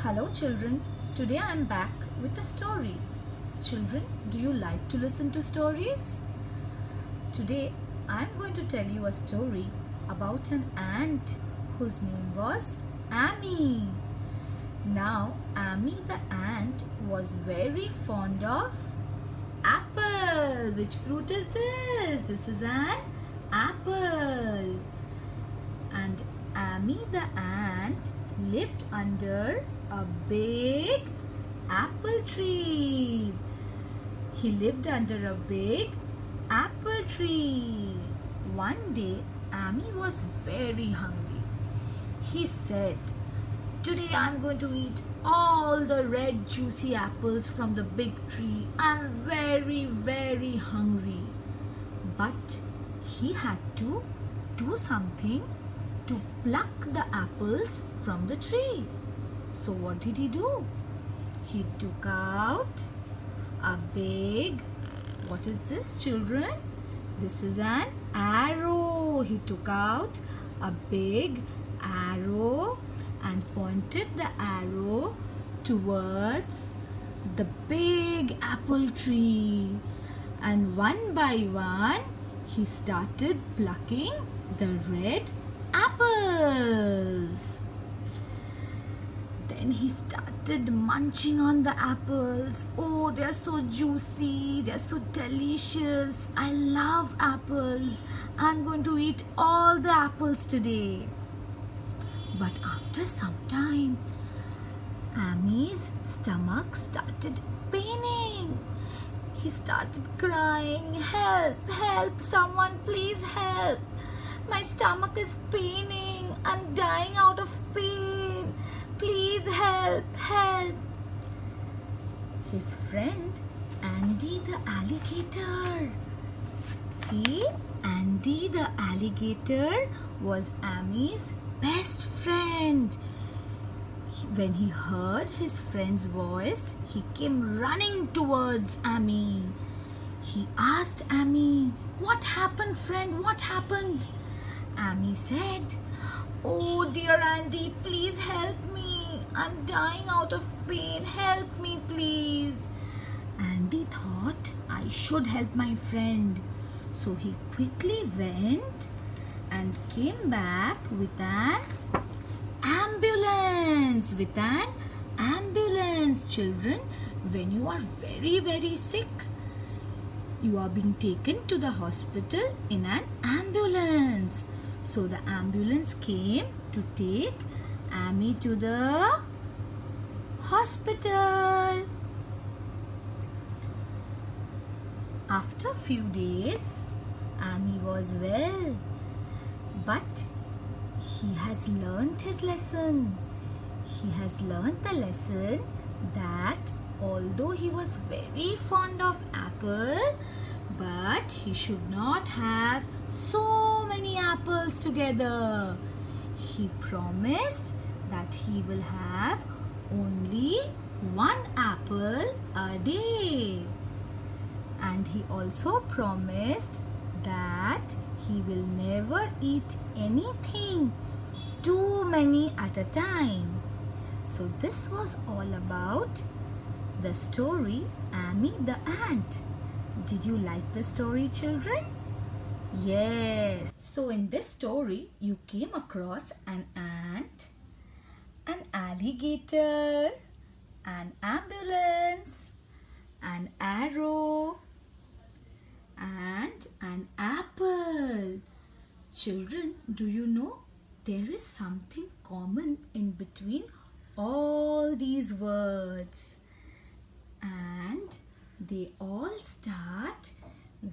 Hello children, today I am back with a story. Children, do you like to listen to stories? Today I am going to tell you a story about an ant whose name was Amy. Now Amy the ant was very fond of apple. Which fruit is this? This is an apple. And Amy the ant lived under a big apple tree. He lived under a big apple tree. One day, Amy was very hungry. He said, "Today I'm going to eat all the red juicy apples from the big tree. I'm very, very hungry." But he had to do something to pluck the apples from the tree. So what did he do? He took out a big, what is this children? This is an arrow. He took out a big arrow and pointed the arrow towards the big apple tree. And one by one, he started plucking the red apples. Then he started munching on the apples. Oh, they are so juicy, they are so delicious. I love apples. I'm going to eat all the apples today. But after some time, Amy's stomach started paining. He started crying, "Help, help, someone please help. My stomach is paining. I'm dying out of pain. Please help, help." His friend, Andy the alligator. See, Andy the alligator was Amy's best friend. When he heard his friend's voice, he came running towards Amy. He asked Amy, "What happened, friend? What happened?" Amy said, "Oh dear Andy, please help me. I'm dying out of pain. Help me, please." Andy thought, "I should help my friend." So he quickly went and came back with an ambulance. With an ambulance, children, when you are very, very sick, you are being taken to the hospital in an ambulance. So the ambulance came to take Amy to the hospital. After a few days, Amy was well, but he has learnt his lesson. He has learnt the lesson that although he was very fond of apple, but he should not have so many apples together. He promised that he will have only one apple a day. And he also promised that he will never eat anything too many at a time. So this was all about the story Amy the ant. Did you like the story, children? Yes. So in this story, you came across an ant, an alligator, an ambulance, an arrow, and an apple. Children, do you know there is something common in between all these words? And they all start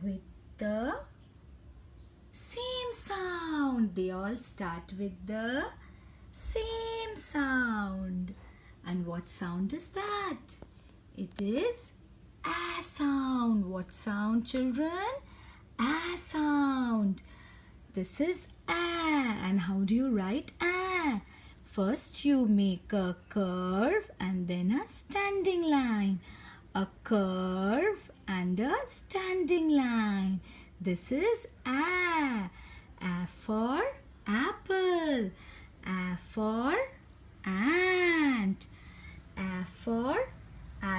with the same sound. They all start with the same sound. And what sound is that? It is a sound. What sound, children? A sound. This is a. And how do you write a? First you make a curve and then a standing line. A curve and a standing line. This is a. A for apple. A for ant.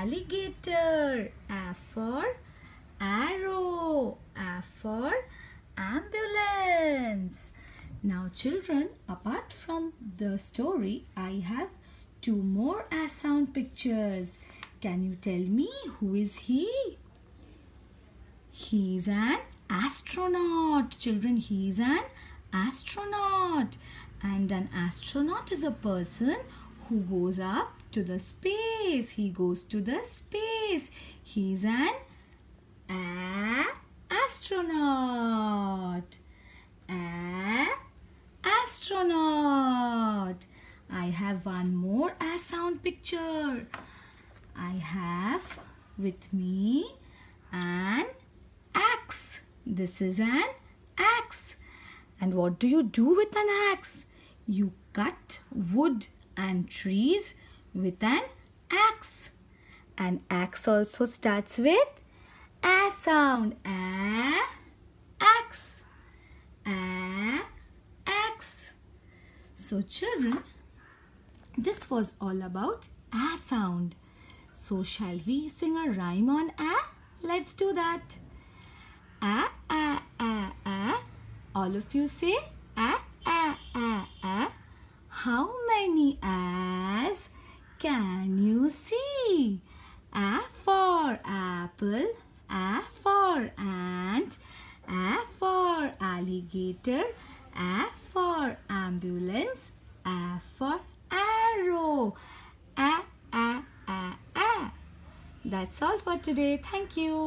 alligator. A for arrow. A for ambulance. Now children, apart from the story, I have two more A sound pictures. Can you tell me who is he? He's an astronaut. Children, he's an astronaut. And an astronaut is a person who goes up to the space. He goes to the space. He's an astronaut. Astronaut. I have one more A sound picture. I have with me an axe. This is an axe. And what do you do with an axe? You cut wood and trees with an axe. An axe also starts with A sound. Axe. Axe. So children, this was all about A sound. So shall we sing a rhyme on A? Let's do that. A. All of you say A. How many A's can you see? A for apple, A for ant, A for alligator, A for ambulance, A for arrow. A. That's all for today. Thank you.